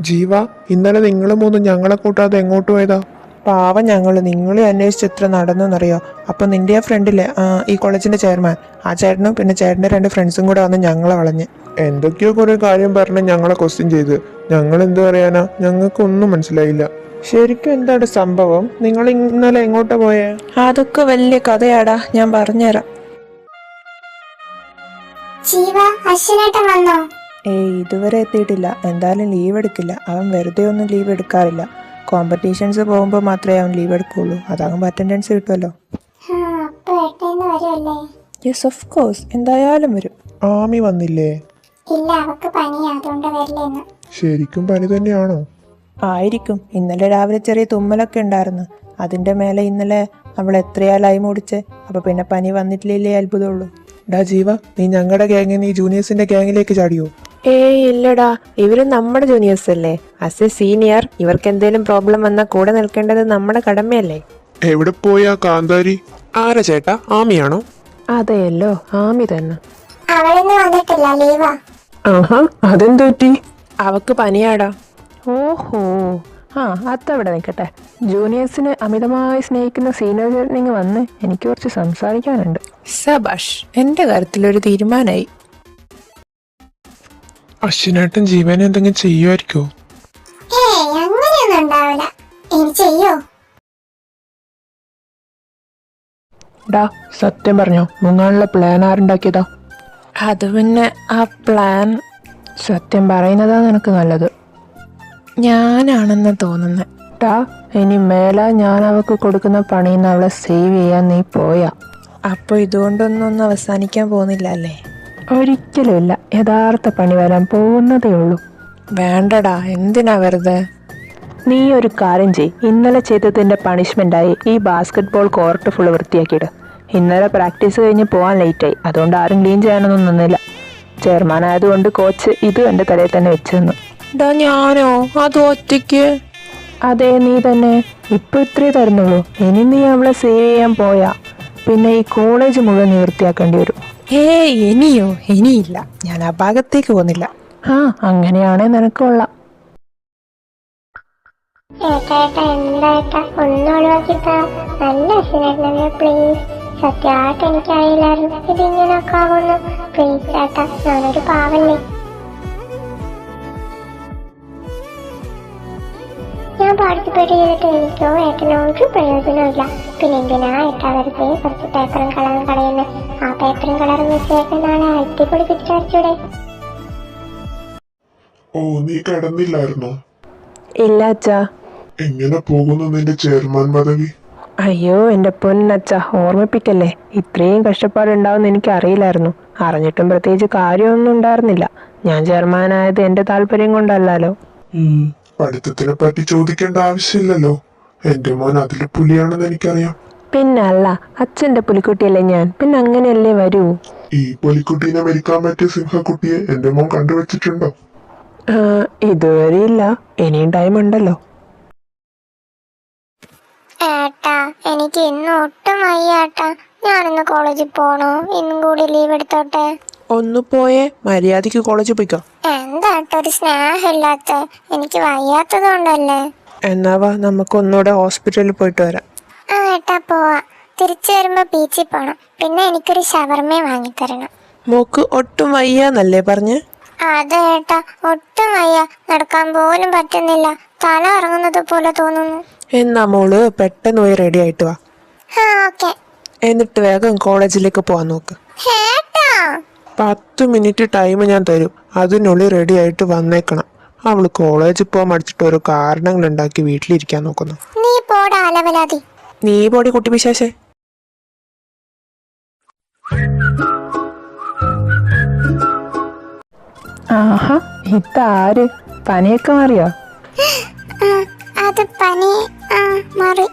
ജീവ, ഇന്നലെ നിങ്ങൾ മൂന്ന് ഞങ്ങളെ കൂട്ടാതെ എങ്ങോട്ട് പോയതാ? പാവം ഞങ്ങള് നിങ്ങളെ അന്വേഷിച്ച് എത്ര നടന്നെന്നറിയോ. അപ്പൊ നിന്റെ ആ ഫ്രണ്ടില്ലേ, ഈ കോളേജിന്റെ ചെയർമാൻ, ആ ചേട്ടനും പിന്നെ ചേട്ടന്റെ 2 ഫ്രണ്ട്സും കൂടെ വന്ന് ഞങ്ങളെ വളഞ്ഞ് എന്തൊക്കെയോ കുറെ കാര്യം പറഞ്ഞ് ഞങ്ങളെ ക്വസ്റ്റ്യൻ ചെയ്ത്. ഞങ്ങൾ എന്ത് പറയാനാ? ഞങ്ങൾക്കൊന്നും മനസ്സിലായില്ല. ശരിക്കും എന്താണ് സംഭവം? നിങ്ങൾ ഇന്നലെ എങ്ങോട്ടാ പോയേ? അതൊക്കെ വലിയ കഥയാടാ, ഞാൻ പറഞ്ഞുതരാം. ജീവ, അശ്വനേട്ടൻ വന്നോ? ഏയ് ഇതുവരെ എത്തിയിട്ടില്ല. എന്തായാലും ലീവ് എടുക്കില്ല. അവൻ വെറുതെ ഒന്നും ലീവ് എടുക്കാറില്ല. കോമ്പറ്റീഷൻസ് പോകുമ്പോൾ മാത്രമേ അവൻ ലീവ് എടുക്കുള്ളൂ. അതാകുമ്പോൾ അറ്റൻഡൻസ് കിട്ടുമല്ലോ. അപ്പൊ ഏട്ടന്ന് വരുമല്ലേ? യെസ്, ഓഫ് കോഴ്സ്, എന്തായാലും വരും. ആമി വന്നില്ലേ? ഇല്ല, അവക്ക് പനിയാ, അതുകൊണ്ട് വരില്ലെന്ന്. ശരിക്കും പനി തന്നെയാണോ? ആയിരിക്കും. ഇന്നലെ രാവിലെ ചെറിയ തുമ്മലൊക്കെ ഉണ്ടായിരുന്നു. അതിന്റെ മേലെ ഇന്നലെ അവൾ എത്രയാ ലൈം ഓടിച്ച്. അപ്പൊ പിന്നെ പനി വന്നിട്ടില്ലേ അത്ഭുതമുള്ളൂ. ഡാ ജീവ, നീ ഞങ്ങളുടെ ഗ്യാങ്ങിൽ നീ ജൂനിയേഴ്സിന്റെ ഗ്യാങ്ങിലേക്ക് ചാടിയോ? ഏയ് ഇല്ലടാ, ഇവര് നമ്മുടെ ജൂനിയേഴ്സ് അല്ലേ. ആസ് എ സീനിയർ ഇവർക്ക് എന്തെങ്കിലും പ്രോബ്ലം വന്നാൽ കൂടെ നിൽക്കേണ്ടത് നമ്മുടെ കടമയല്ലേ. എവിടെ പോയാ കാന്താരി? ആരാ ചേട്ടാ, ആമിയാണോ? അതെയല്ലോ, ആമി തന്നെ. അവളിന്ന് വന്നിട്ടില്ല, ലീവാ. ആഹാ, അതെന്തു പറ്റി? അവക്ക് പനിയാടാ. ഓഹോ, അതവിടെ നിൽക്കട്ടെ. ജൂനിയേഴ്സിനെ അമിതമായി സ്നേഹിക്കുന്ന സീനിയർ ചേട്ടനിങ് വന്ന് എനിക്ക് കുറച്ച് സംസാരിക്കാനുണ്ട്. സബാഷ്, എന്റെ കാര്യത്തിലൊരു തീരുമാനമായി. അശ്വിനേട്ടൻ ജീവനെ എന്തെങ്കിലും ചെയ്യുമായിരിക്കോ? അങ്ങനെയൊന്നും ഉണ്ടാവില്ല. ഇനി ചെയ്യോ? ഡാ, സത്യം പറഞ്ഞോ, മുങ്ങാനുള്ള പ്ലാൻ ആരുണ്ടാക്കിയതാ? അത് പിന്നെ ആ പ്ലാൻ സത്യം പറയുന്നതാ നിനക്ക് നല്ലത്. ഞാനാണെന്ന് തോന്നുന്നത്. ടാ, ഇനി മേല ഞാൻ അവൾക്ക് കൊടുക്കുന്ന പണിയിൽ നിന്ന് അവളെ സേവ് ചെയ്യാൻ നീ പോയാ. അപ്പൊ ഇതുകൊണ്ടൊന്നും അവസാനിക്കാൻ പോകുന്നില്ല അല്ലേ? ഒരിക്കലുമില്ല, യഥാർത്ഥ പണി വരാൻ പോകുന്നതേ ഉള്ളൂ. വേണ്ടടാ, എന്തിനാ വെറുതെ. നീ ഒരു കാര്യം ചെയ്, ഇന്നലെ ചെയ്തതിന്റെ പണിഷ്മെന്റായി ഈ ബാസ്കറ്റ് ബോൾ കോർട്ട് ഫുള്ള് വൃത്തിയാക്കിയിട്. ഇന്നലെ പ്രാക്ടീസ് കഴിഞ്ഞ് പോകാൻ ലേറ്റായി, അതുകൊണ്ട് ആരും ക്ലീൻ ചെയ്യാനൊന്നും നിന്നില്ല. ചെയർമാൻ ആയതുകൊണ്ട് കോച്ച് ഇത് എൻ്റെ തലയിൽ തന്നെ വെച്ച് തന്നു. ഡാ, ഞാനോ? അത് ഒറ്റയ്ക്ക്? അതെ, നീ തന്നെ. ഇപ്പൊ ഇത്രേ തരുന്നുള്ളൂ. ഇനി നീ അവളെ സേവ് ചെയ്യാൻ പോയാ പിന്നെ ഈ കോളേജ് മുഴുവൻ നീ വൃത്തിയാക്കേണ്ടി വരും. ഇനിയോ? ഇനിയില്ല, ഞാൻ ആ ഭാഗത്തേക്ക് പോകുന്നില്ല. അങ്ങനെയാണേ നിനക്കൊള്ളാം. ഏട്ടാ, എന്താ ഒന്നും ഒഴിവാക്കിത്താ. നല്ല അശ്വനേട്ടനെ പ്ലീസ്. സത്യമായിട്ട് എനിക്കറിയില്ലായിരുന്നു ഇതിങ്ങനൊക്കെ ആവുന്നു. പ്ലീസ് ചേട്ടാ, ഞാനൊരു പാവല്ലേ. ഞാൻ പാർട്ടിസിപ്പേറ്റ് ചെയ്തിട്ട് എനിക്കോ ഏട്ടനോ ഒരു പ്രയോജനമില്ല. പിന്നെ എന്തിനാ ഏട്ടാ വെറുതെ കുറച്ച് പേപ്പറും കളറും കളയുന്നത്? ആ പേപ്പറും കളറും വെച്ചേക്ക് നാളെ അടിപൊളി പിടിച്ചടിച്ചൂടെ? ഓ, നീ കിടന്നില്ലായിരുന്നോ? ഇല്ല അച്ഛാ. എങ്ങനെ പോകുന്നു നിന്റെ ചെയർമാൻ പദവി? അയ്യോ എൻ്റെ പൊന്നച്ഛ, ഓർമ്മിപ്പിക്കല്ലേ. ഇത്രയും കഷ്ടപ്പാടുണ്ടാവുമെന്ന് എനിക്ക് അറിയില്ലായിരുന്നു. അറിഞ്ഞിട്ടും പ്രത്യേകിച്ച് കാര്യമൊന്നും ഉണ്ടായിരുന്നില്ല. ഞാൻ ചെയർമാനായത് എൻ്റെ താല്പര്യം കൊണ്ടല്ലോ. പഠിത്തത്തിനെ പറ്റി ചോദിക്കേണ്ട ആവശ്യമില്ലല്ലോ. എന്റെ മോൻ അതിൽ പുലിയാണെന്ന് എനിക്കറിയാം. പിന്നല്ല, അച്ഛൻ്റെ പുലിക്കുട്ടിയല്ലേ ഞാൻ, പിന്നെ അങ്ങനെയല്ലേ വരൂ. ഈ പുലിക്കുട്ടീനെ മരിക്കാൻ പറ്റിയ സിംഹക്കുട്ടിയെ എന്റെ മോൻ കണ്ടുവച്ചിട്ടുണ്ടോ? ഇതുവരെ ഇല്ല, ഇനിയും ടൈം ഉണ്ടല്ലോ. ഏട്ടാ, എനിക്ക് ഇന്ന് ഒട്ടും വയ്യാട്ടാ. ഞാനിന്ന് കോളേജിൽ പോണോ? ഇന്നും കൂടി ലീവ് എടുത്തോട്ടെ? ഒന്ന് പോയേ, മര്യാദക്ക് കോളേജിൽ പോയിക്കോ. എന്താട്ടോ ഒരു സ്നേഹമില്ലാത്ത? എനിക്ക് വയ്യാത്തത് കൊണ്ടല്ലേ. എന്നാവാ, നമുക്ക് ഒന്നുകൂടെ ഹോസ്പിറ്റലിൽ പോയിട്ട് വരാം. ഏട്ടാ പോവാ. തിരിച്ചു വരുമ്പോ ബീച്ചിൽ പോണം. പിന്നെ എനിക്കൊരു ഷവർമ വാങ്ങിത്തരണം. മോക്ക് ഒട്ടും വയ്യാന്നല്ലേ പറഞ്ഞ്? അതെ ഏട്ടാ, ഒട്ടും വയ്യ. നടക്കാൻ പോലും പറ്റുന്നില്ല. തല ഇറങ്ങുന്നത് പോലെ തോന്നുന്നു. എന്നാ മോള് പെട്ടെന്ന് പോയി റെഡി ആയിട്ട് വാ. ഓക്കെ. എന്നിട്ട് വേഗം കോളേജിലേക്ക് പോവാൻ നോക്ക്. 10 മിനിറ്റ് ടൈം ഞാൻ തരും. അതിനുള്ളിൽ റെഡി ആയിട്ട് വന്നേക്കണം. അവള് കോളേജിൽ പോകാൻ മടിച്ചിട്ട് ഓരോ കാരണങ്ങൾ ഉണ്ടാക്കി വീട്ടിലിരിക്കാൻ നോക്കുന്നു. നീ പോടാ അലവലാതി. നീ പോടി കുട്ടി പിശാശേ. ആഹാ, ഇതാര്? പനിയൊക്കെ മാറിയോ? അത് പനി മാറി.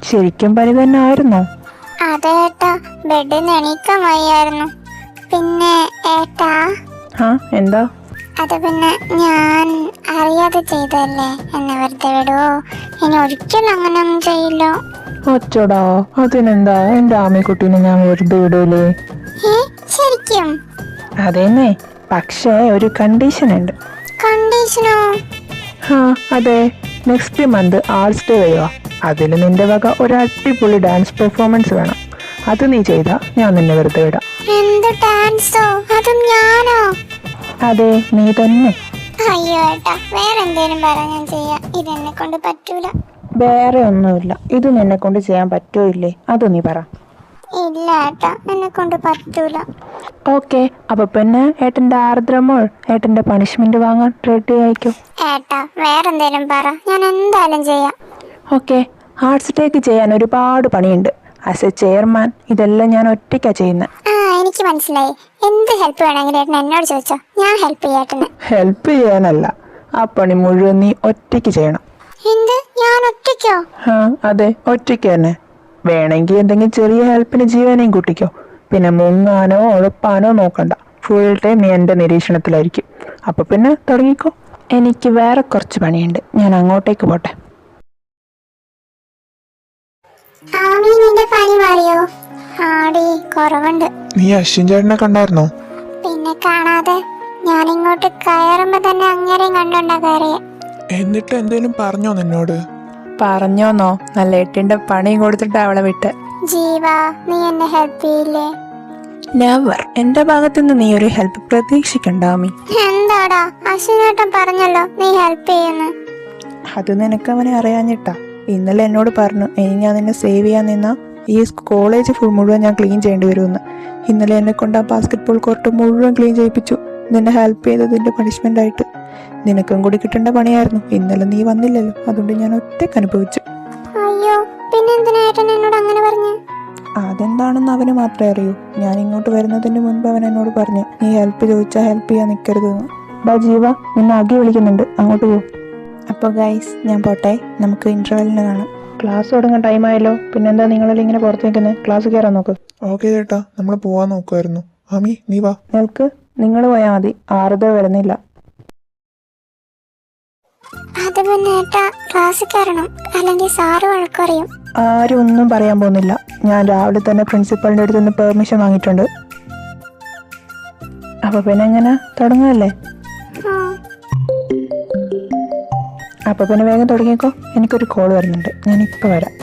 ശരിക്കും പനി തന്നെ ആയിരുന്നോ? അതെ ഏട്ടാ, ബെഡിൽ നിന്ന് എണീക്കാൻ വയ്യായിരുന്നു. പിന്നെ ഏട്ടാ, എന്താ? അത് പിന്നെ ഞാൻ അറിയാതെ ചെയ്തല്ലേ. എന്നെ വെറുതെ വിടുവോ? ഇനി ഒരിക്കലും അങ്ങനെയൊന്നും ചെയ്യില്ലോ. ഒച്ചോടാ, അതിനെന്താ, എൻ്റെ ആമക്കുട്ടീനെ ഞാൻ വെറുതെ വിടൂലേ. ശരിക്കും? അതേന്നേ, പക്ഷേ ഒരു കണ്ടീഷൻ ഉണ്ട്. കണ്ടീഷനോ? ആ അതെ, നെക്സ്റ്റ് മന്ത് ആർട്സ് ഡേ വരുക. അതിൽ നിന്റെ വക ഒരു അടിപൊളി ഡാൻസ് പെർഫോമൻസ് വേണം. അത് നീ ചെയ്താ ഞാൻ നിന്നെ വെറുതെ വിടാം. എന്ത് ഡാൻസോ? അതും ഞാനോ? അതെ, നീ തന്നെ. അയ്യോ ഏട്ടാ, വേറെ എന്തേലും പറ, ഞാൻ ചെയ്യാം. ഇതെന്നെ കൊണ്ട് പറ്റൂല. വേറെ ഒന്നുമില്ല, ഇത് നിന്നെ കൊണ്ട് ചെയ്യാൻ പറ്റോ ഇല്ലേ അത് നീ പറ. ഇല്ല ഏട്ടാ, എന്നെ കൊണ്ട് പറ്റൂല. ഓക്കെ, അപ്പൊ പിന്നെ ഏട്ടന്റെ ആർദ്രമോൾ ഏട്ടന്റെ പണിഷ്മെന്റ് വാങ്ങാൻ റെഡി ആയിക്കോ. ഏട്ടാ വേറെന്തേലും പറ, ഞാൻ എന്തായാലും ചെയ്യാം. ഓക്കെ, ആർട്സ് ഡേക്ക് ചെയ്യാൻ ഒരുപാട് പണിയുണ്ട്. ആസ് എ ചെയർമാൻ ഇതെല്ലാം ഞാൻ ഒറ്റയ്ക്കാ ചെയ്യുന്നത്. ആ എനിക്ക് മനസ്സിലായി. എന്ത് ഹെൽപ്പ് വേണമെങ്കിലും ഏട്ടൻ എന്നോട് ചോദിച്ചോ, ഞാൻ ഹെൽപ്പ് ചെയ്യാട്ടന്. ഹെൽപ്പ് ചെയ്യാനല്ല, ആ പണി മുഴുവൻ നീ ഒറ്റയ്ക്ക് ചെയ്യണം. എന്ത്, ഞാൻ ഒറ്റയ്ക്കോ? ആ അതെ, ഒറ്റയ്ക്ക് തന്നെ. വേണമെങ്കിൽ എന്തെങ്കിലും ചെറിയ ഹെൽപ്പിന് ജീവനെയും കൂട്ടിക്കോ. പിന്നെ മുങ്ങാനോ ഉഴപ്പാനോ നോക്കണ്ട. ഫുൾ ടൈം നീ എൻ്റെ നിരീക്ഷണത്തിലായിരിക്കും. അപ്പൊ പിന്നെ തുടങ്ങിക്കോ. എനിക്ക് വേറെ കുറച്ച് പണിയുണ്ട്, ഞാൻ അങ്ങോട്ടേക്ക് പോട്ടെ. ആമി, നിന്റെ പനി മാറിയോ? ആടി, കുറവുണ്ട്. നീ അശ്വിൻ ചേട്ടനെ കണ്ടായിരുന്നോ? പിന്നെ കാണാതെ, ഞാൻ ഇങ്ങോട്ട് കയറുമ്പോ തന്നെ അങ്ങനെയും കണ്ടോണ്ടാ കയറിയ. എന്നിട്ട് എന്തേലും പറഞ്ഞോ നിന്നോട്? പറഞ്ഞോന്നോ? നല്ല എട്ടിന്റെ പണിയും കൊടുത്തിട്ട് അവളെ വിട്ട്. ജീവ, നീ എന്നെ ഹെൽപ്പ് ചെയ്യില്ലേ? നെവർ. എന്റെ ഭാഗത്തുനിന്ന് നീ ഒരു ഹെൽപ്പ് പ്രതീക്ഷിക്കണ്ട ആമി. എന്താടാ, അശ്വിനേട്ടൻ പറഞ്ഞല്ലോ നീ ഹെൽപ്പ് ചെയ്യുന്നു. അത് നിനക്ക് അവനെ അറിയാഞ്ഞിട്ടാ. ഇന്നലെ എന്നോട് പറഞ്ഞു, ഇനി ഞാൻ നിന്നെ സേവ് ചെയ്യാൻ നിന്നാ ഈ കോളേജ് ഫുൾ മുഴുവൻ ഞാൻ ക്ലീൻ ചെയ്യേണ്ടി വരുമെന്ന്. ഇന്നലെ എന്നെ കൊണ്ട് ആ ബാസ്കറ്റ്ബോൾ കോർട്ട് മുഴുവൻ ക്ലീൻ ചെയ്യിപ്പിച്ചു, നിന്നെ ഹെൽപ്പ് ചെയ്തതിന്റെ പണിഷ്മെന്റ് ആയിട്ട്. നിനക്കും കൂടി കിട്ടേണ്ട പണിയായിരുന്നു. ഇന്നലെ നീ വന്നില്ലല്ലോ, അതുകൊണ്ട് ഞാൻ ഒറ്റയ്ക്ക് അനുഭവിച്ചു. അയ്യോ, പിന്നെ എന്തിനാ ഏട്ടൻ എന്നോട് അങ്ങനെ പറഞ്ഞു? അതെന്താണെന്ന് അവന് മാത്രമേ അറിയൂ. ഞാൻ ഇങ്ങോട്ട് വരുന്നതിന് മുൻപ് അവൻ എന്നോട് പറഞ്ഞു, നീ ഹെൽപ്പ് ചോദിച്ചാൽ ഹെൽപ്പ് ചെയ്യാൻ നിൽക്കരുതെന്ന്. ബാ ജീവ, നിന്നെ അകി വിളിക്കുന്നുണ്ട്, അങ്ങോട്ട് പോ. അപ്പോൾ ഗൈസ്, ഞാൻ പോട്ടെ. നമുക്ക് ഇന്റർവെല്ലിന് കാണാം. ക്ലാസ് തുടങ്ങാൻ ടൈമായല്ലോ. പിന്നെന്താ നിങ്ങളെല്ലാം ഇങ്ങനെ പുറത്ത് നിൽക്കുന്നത്? ക്ലാസ് കയറാൻ നോക്ക്. ഓക്കെ ചേട്ടാ, നമ്മൾ പോവാൻ നോക്കുമായിരുന്നു. ആമി നീ വാ. നിൽക്ക്, നിങ്ങൾ പോയാൽ മതി. ആറുത വരുന്നില്ല. അത് പിന്നെ ഏട്ടാ, ക്ലാസ് കയറണം, അല്ലെങ്കിൽ സാറ് വഴക്കറിയും. ആരും ഒന്നും പറയാൻ പോകുന്നില്ല. ഞാൻ രാവിലെ തന്നെ പ്രിൻസിപ്പളിൻ്റെ അടുത്ത് നിന്ന് പെർമിഷൻ വാങ്ങിയിട്ടുണ്ട്. അപ്പൊ പിന്നെ എങ്ങനെ തുടങ്ങുമല്ലേ? അപ്പൊ പിന്നെ വേഗം തുടങ്ങിക്കോ. എനിക്കൊരു കോൾ വരുന്നുണ്ട്, ഞാനിപ്പോ വരാം.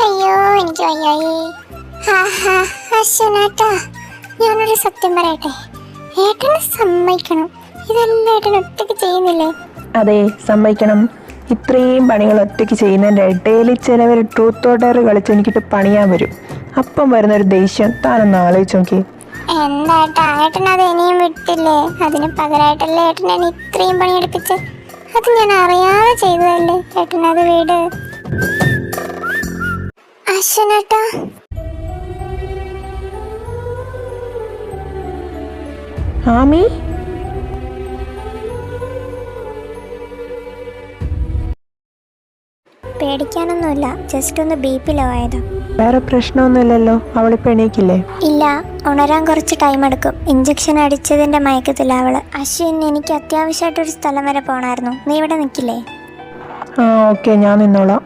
അയ്യോ, എനിക്ക് വയ്യായി. അശ്വനേട്ടാ, ഞാനൊരു സത്യം പറയട്ടെ, ഏട്ടനെ സമ്മതിക്കണം. ഇതെല്ലാം ഏട്ടൻ ഒറ്റയ്ക്ക് ചെയ്യുന്നില്ലേ? അതെ, സമ്മതിക്കണം. ഇത്രയും പണികൾ ഒറ്റയ്ക്ക് ചെയ്യുന്നതിൻ്റെ ഇടയിൽ ചിലവർ ട്രൂത്ത് ഓർ ഡെയർ കളിച്ച് എനിക്കിട്ട് പണിയാൻ വരും. അപ്പം വരുന്നൊരു ദേഷ്യം താനൊന്ന് ആലോചിച്ച് നോക്കി. എന്താ ഏട്ടൻ അത് ഇനിയും വിട്ടില്ലേ? അതിന് പകരമായിട്ടല്ലേ ഏട്ടൻ എന്നെ ഇത്രയും പണിയെടുപ്പിച്ച്? അത് ഞാൻ അറിയാതെ ചെയ്തതല്ലേ. ഏട്ടൻ അത് വീട്. അശ്വനേട്ടാ, ആമി, പേടിക്കാനൊന്നുമില്ല, ജസ്റ്റ് ഒന്ന് BP ലോ ആയതാ. വേറെ പ്രശ്നമൊന്നുമില്ലല്ലോ? അവളിപ്പോ എണീക്കില്ലേ? ഇല്ല, ഉണരാൻ കുറച്ച് ടൈം എടുക്കും. ഇഞ്ചക്ഷൻ അടിച്ചതിന്റെ മയക്കത്തില്ല അവള്. അശ്വിൻ, എനിക്ക് അത്യാവശ്യമായിട്ടൊരു സ്ഥലം വരെ പോണായിരുന്നു. നീ ഇവിടെ നിൽക്കില്ലേ? ആ ഓക്കെ, ഞാൻ നിന്നോളാം.